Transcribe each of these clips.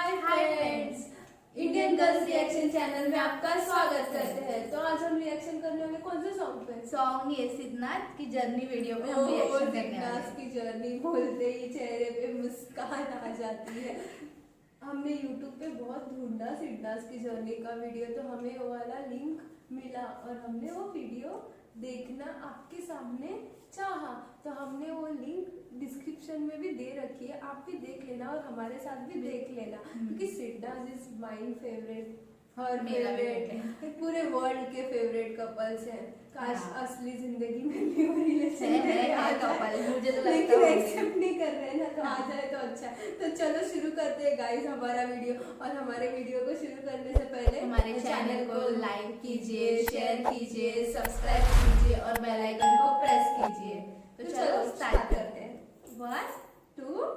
Hi friends, Indian girls reaction channel में आपका स्वागत करते हैं। तो आज हम रिएक्शन करने वाले कौन से सॉन्ग पे? सॉन्ग ये सिद्धनाथ की जर्नी वीडियो पे हम रिएक्शन करने वाले हैं। की जर्नी बोलते ही चेहरे पे मुस्कान आ जाती है। हमने YouTube पे बहुत ढूंढा सिद्धनाथ की जर्नी का वीडियो, तो हमें वो वाला लिंक मिला और हमने वो वीडियो देखना आपके सामने चाहा। तो हमने वो लिंक डिस्क्रिप्शन में भी दे रखी है, आप भी देख लेना और हमारे साथ भी देख लेना, क्योंकि सिद्धनाथ इज माय फेवरेट, हर फेवरेट, पूरे वर्ल्ड के फेवरेट कपल्स हैं। काश असली जिंदगी में भी वो रिलेशन है कपल, मुझे तो लेकिन एक्सेप्ट नहीं कर रहे हैं ना, तो आ जाए तो अच्छा। तो चलो शुरू करते हैं गाइस हमारा वीडियो। और हमारे वीडियो को शुरू करने से पहले हमारे चैनल को लाइक कीजिए, शेयर कीजिए, सब्सक्राइब कीजिए और बेल आइकन को प्रेस कीजिए। तो चलो स्टार्ट करते हैं। 1 2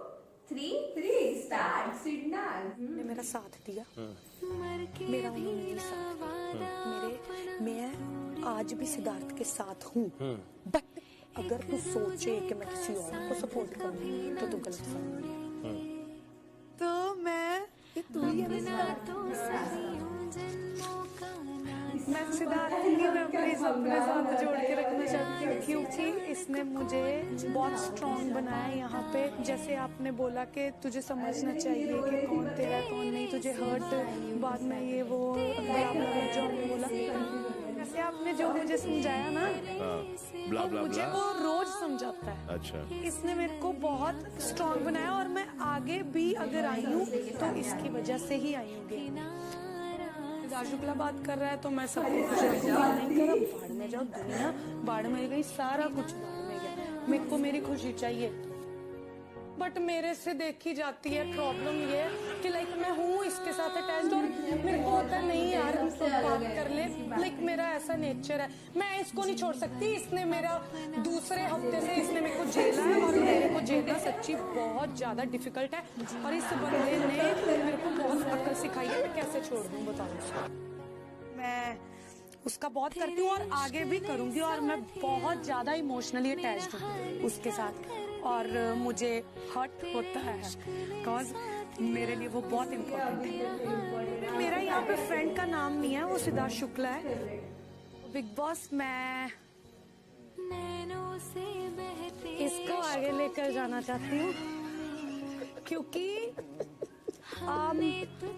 3 स्टार्ट। सिद्धनाथ ने मेरा साथ दिया, मेरा उन्होंने भी साथ दिया। मैं आज भी सिद्धार्थ के साथ हूँ, बट अगर तू सोचे कि मैं किसी और को सपोर्ट करूँ तो तू गलत समझ। तो मैं तू ही मैं सिद्धार्थ की मैं अपने साथ जोड़ के रखना चाहती हूँ, क्योंकि इसने मुझे बहुत स्ट्रॉन्ग बनाया यहाँ पे। जैसे आपने बोला कि तुझे समझना चाहिए कि कौन तेरा कौन नहीं, तुझे हर्ट बाद में ये वो जो आपने बोला, वैसे आपने जो मुझे समझाया ना, ब्ला ब्ला मुझे वो रोज समझाता है। अच्छा, इसने मेरे को बहुत स्ट्रॉन्ग बनाया और मैं आगे भी अगर आई हूँ तो इसकी वजह से ही आई हूँ। शुक्ला बात कर रहा है तो मैं सब कुछ नहीं करा, बाढ़ में जाओ, दुनिया बाढ़ में गई, सारा कुछ बाढ़ में गया, मेरे को मेरी खुशी चाहिए। बट मेरे से देखी जाती है प्रॉब्लम ये कि लाइक मैं हूँ इसके साथ अटैच्ड और मेरे को होता है नहीं यार बात कर ले, लाइक मेरा ऐसा नेचर है, मैं इसको नहीं छोड़ सकती। इसने मेरा दूसरे हफ्ते से इसने मेरे को झेला है और मेरे को झेलना सच्ची बहुत ज्यादा डिफिकल्ट है, और इस बंदे ने मेरे को बहुत अक्ल सिखाई है। मैं कैसे छोड़ दूँ बताओ। मैं उसका बहुत करती हूँ और आगे भी करूंगी, और मैं बहुत ज्यादा इमोशनली अटैच्ड हूँ उसके साथ, और मुझे हर्ट होता है बिकॉज मेरे लिए वो बहुत इम्पोर्टेंट है। मेरा यहाँ पे फ्रेंड का नाम नहीं है, वो सिद्धार्थ शुक्ला है। बिग बॉस मैं इसको आगे लेकर जाना चाहती हूँ, क्योंकि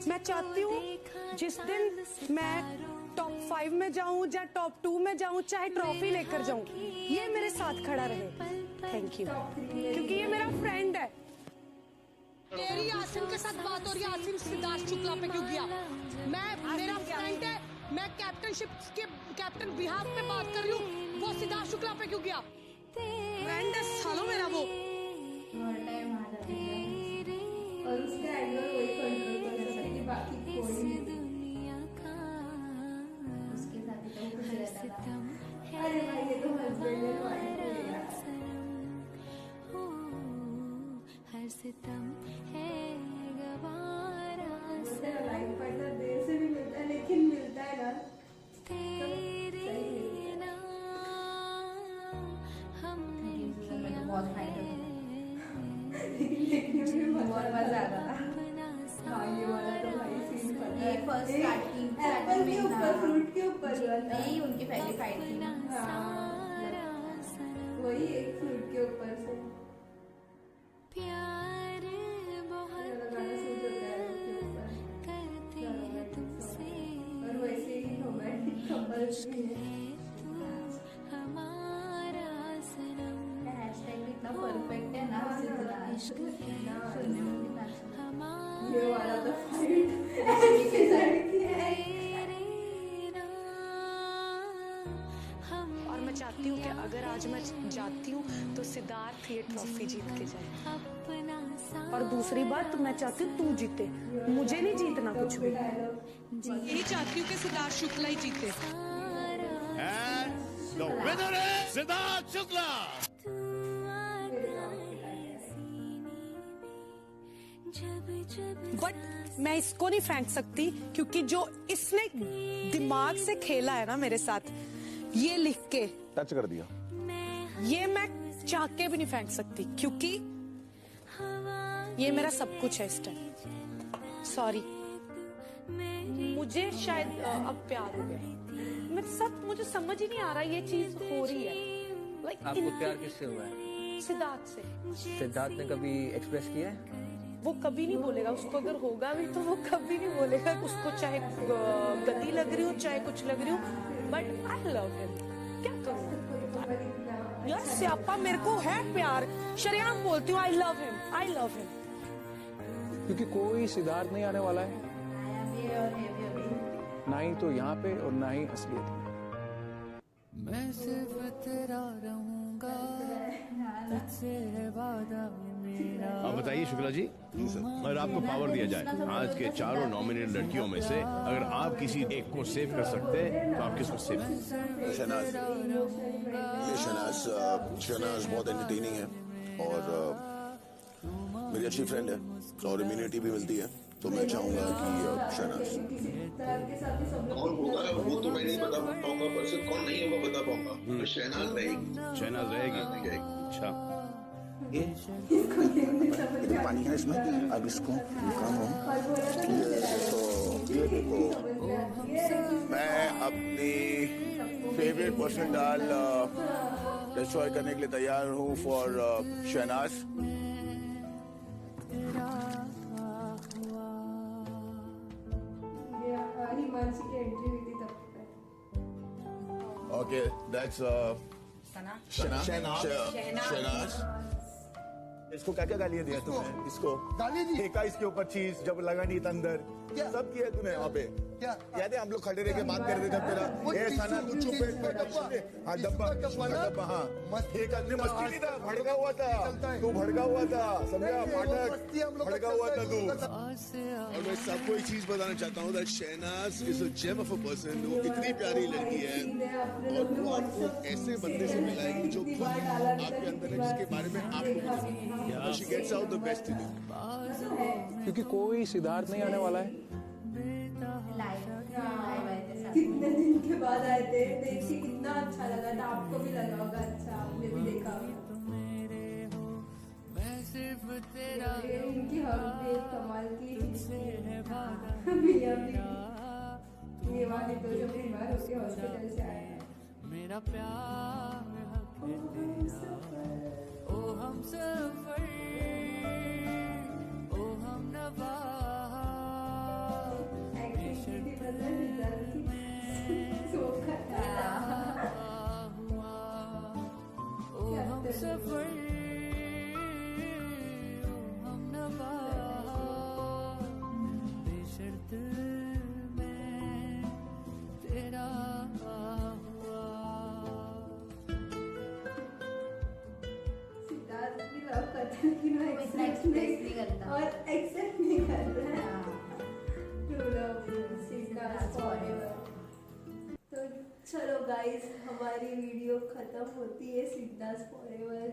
मैं चाहती हूँ जिस दिन मैं टॉप 5 में जाऊं या टॉप 2 में जाऊं, चाहे ट्रॉफी लेकर जाऊं, ये मेरे साथ खड़ा रहे। थैंक यू, क्योंकि ये मेरा फ्रेंड है। तेरी यासिन के साथ बात हो रही है, यासिन सिद्धार्थ शुक्ला पे क्यों गया? मेरा फ्रेंड है, मैं कैप्टनशिप के कैप्टन बिहाफ पे बात कर रही हूँ, वो सिद्धार्थ शुक्ला पे क्यों गया? फ्रेंड है सालों मेरा वो। और उसका एंगल वही कंट्रोल कर सकता है कि बाकी कोई नहीं। उसके साथ ही तो खुश रहता था। अरे भाई ये तो हस्बैंड एंड वाइफ है यार। हर सितम है गवारा, लाइफ पार्टनर देर से भी मिलता है, लेकिन मिलता है ना। तेरे नाम हम में तो बहुत फायदा देखने में भी बहुत मजा आता था। हाँ ये वाला तो भाई सीन पता है। ये फर्स्ट स्टार्टिंग एप्पल के ऊपर, फ्रूट के ऊपर नहीं, उनकी पहली फाइट थी। वही एक फ्रूट के ऊपर से प्यार बहुत गाना शूट होता है उसके ऊपर। करते हैं तुमसे, और वैसे ही रोमांटिक कपल्स भी हैं। हमारा सनम हैशटैग भी इतना परफेक्ट है ना, सिद्धनाथ सुनने में कितना अच्छा। ये वाला तो फाइट ऐसी लड़की है। और मैं चाहती हूँ कि अगर आज मैं जाती हूँ तो सिद्धार्थ ये ट्रॉफी जीत के जाए, और दूसरी बात मैं चाहती हूँ तू जीते, मुझे नहीं जीतना कुछ भी। यही चाहती हूँ कि सिद्धार्थ शुक्ला ही जीते। the winner is Siddharth Shukla. But मैं इसको नहीं फेंक सकती, क्योंकि जो इसने दिमाग से खेला है ना मेरे साथ, ये लिख के टच कर दिया, ये मैं चाह के भी नहीं फेंक सकती, क्योंकि ये मेरा सब कुछ है इस टाइम। सॉरी, मुझे शायद अब प्यार हो गया। मैं सच, मुझे समझ ही नहीं आ रहा ये चीज हो रही है। लाइक आपको प्यार किससे हुआ है? सिद्धार्थ से। सिद्धार्थ ने कभी एक्सप्रेस किया है? वो कभी नहीं बोलेगा, उसको अगर होगा भी तो वो कभी नहीं बोलेगा। उसको चाहे गंदी लग रही हो, चाहे कुछ लग रही हो, बट आई लव हिम। क्या करूँ यार, स्यापा मेरे को है प्यार, शरेआम बोलती हूँ I love him, I love him. क्योंकि कोई सिद्धार्थ नहीं आने वाला है, ना ही तो यहाँ पे और ना ही असलियत में। मैं सिर्फ तेरा रहूंगा, तुझसे है वादा मेरा। आप बताइए शुक्ला जी, अगर आपको पावर दिया जाए आज के चारों नॉमिनेटेड लड़कियों में से, अगर आप किसी एक को सेव कर सकते हैं तो आप किसको सेव करें? शहनाज। ये शहनाज बहुत एंटरटेनिंग है और मेरी अच्छी फ्रेंड है और इम्यूनिटी भी मिलती है, तो मैं चाहूंगा कि शहनाज। कौन होगा वो तो मैं नहीं बता पाऊंगा, पर सिर्फ कौन नहीं होगा बता पाऊंगा। तो शहनाज रहेगी। शहनाज रहेगी। अच्छा, इतना पानी है इसमें, अब इसको काम हो। तो ये देखो, मैं अपनी फेवरेट पर्सन डाल डिस्ट्रॉय करने के लिए तैयार हूँ फॉर शहनाज। हिमांशी की एंट्री हुई थी तब तक। Okay, that's Shehnaaz. इसको क्या क्या गालियां दिया तुमने? इसको गाली दी, फेंका इसके ऊपर चीज, जब लगा नहीं था अंदर, सब किया तूने वहाँ पे। क्या याद है हम लोग खड़े रह के बात कर रहे थे जब तेरा हाँ डब्बा हाँ एक आदमी मस्ती नहीं था, भड़का हुआ था, तू भड़का हुआ था, समझा? फाटक भड़का हुआ था तू। और मैं सबको एक चीज बताना चाहता हूँ, Shehnaaz is a gem of a person. वो इतनी प्यारी लड़की है और वो आपको ऐसे बंदे से मिलाएगी जो खुद आपके अंदर है, जिसके बारे में आपको she gets out the best in you. क्योंकि कोई सिद्धार्थ नहीं आने वाला है। कितने दिन के बाद आए थे, देख के कितना अच्छा लगा था। आपको भी लगा होगा अच्छा, आपने भी देखा होगा। इनकी हम भी एक कमाल की मियां भी, ये वाली तो जो बीमार होके हॉस्पिटल से आए हैं। मेरा प्यार ओ हम सफर, ओ हम नवा। एक्टिविटी बदल रिजल्ट सोखा ओ हम सफर, ओ हम नवा। बेशर्त मैं तेरा सिद्धार्थ भी लव करता है लेकिन वो एक्सेप्ट नहीं करता और एक्सेप्ट नहीं कर रहा है। True love Siddharth forever. तो चलो गाइस, हमारी वीडियो खत्म होती है सिद्धार्थ फॉरएवर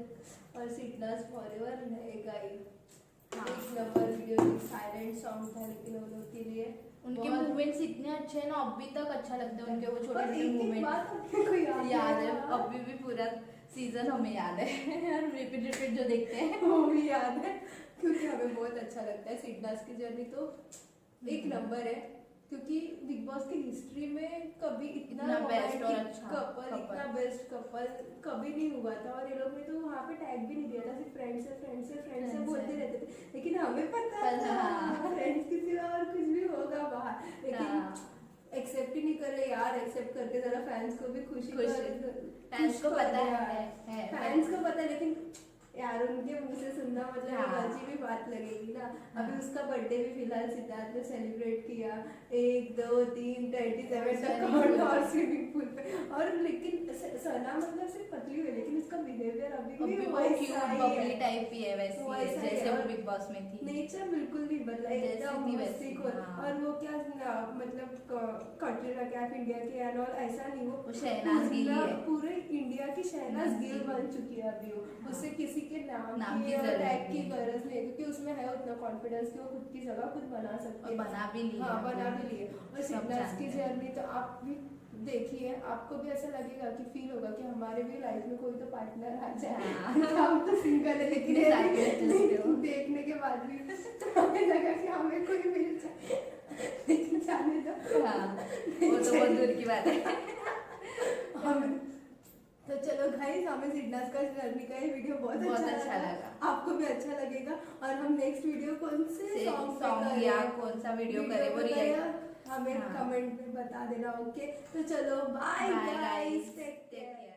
और सिद्धार्थ फॉरएवर रहेगा ही। एक नंबर वीडियो साइलेंट सॉन्ग था लेकिन उन लोग के लिए उनके मूवमेंट्स इतने अच्छे हैं ना, अभी तक अच्छा लगता है उनके वो छोटे छोटे मूवमेंट कोई याद है। अभी भी पूरा सीजन हमें याद है, रिपीट जो देखते हैं वो भी याद है, क्योंकि हमें बहुत अच्छा लगता है। सिद्धार्थ की जर्नी तो एक नंबर है, क्योंकि बिग बॉस की हिस्ट्री में कभी इतना बेस्ट और अच्छा कपल, इतना बेस्ट कपल कभी नहीं हुआ था। और ये लोग ने तो वहाँ पे टैग भी नहीं दिया था, सिर्फ फ्रेंड्स से बोलते रहते थे, लेकिन हमें पता था फ्रेंड्स के सिवा और कुछ भी होगा बाहर, लेकिन एक्सेप्ट ही नहीं कर रहे यार। एक्सेप्ट करके जरा फैंस को भी खुशी फैंस को पता है फैंस को पता है, लेकिन यार उनके मुंह से सुनना मतलब अजीब भी बात लगेगी ना। अभी उसका बर्थडे भी फिलहाल सिद्धार्थ ने सेलिब्रेट किया 1 2 3 37 तक और स्विमिंग पूल पे। और लेकिन सना मतलब सिर्फ पतली हुई, लेकिन उसका बिहेवियर अभी भी वैसा ही बबली टाइप ही है, वैसे जैसे वो बिग बॉस में थी। नेचर बिल्कुल नहीं बदला, एकदम मस्तीखोर। और वो क्या मतलब कटरीना कैफ इंडिया की एंड ऑल ऐसा नहीं, वो शहनाज गिल है, पूरे इंडिया की शहनाज गिल बन चुकी है अभी। वो उससे किसी के नाम की जरूरत टैग की गरज नहीं है, क्योंकि उसमें है उतना कॉन्फिडेंस कि वो खुद की जगह खुद बना सकती है। बना भी ली हाँ, बना भी ली है। और सिद्धार्थ की जर्नी तो आप भी देखिए, आपको भी ऐसा लगेगा कि फील होगा कि हमारे भी लाइफ में कोई तो पार्टनर आ जाए। हम तो सिंगल है, लेकिन देखने के बाद भी हमें लगा कि हमें कोई मिल जाए। हाँ वो तो बहुत दूर की बात है। तो चलो गाइस, हमें सिडनास का जर्नी का ये वीडियो बहुत अच्छा लगा। आपको भी अच्छा लगेगा। और हम नेक्स्ट वीडियो कौन से सॉन्ग या कौन सा वीडियो करें वो हमें कमेंट में बता देना। ओके, तो चलो बाय गाइस, टेक केयर।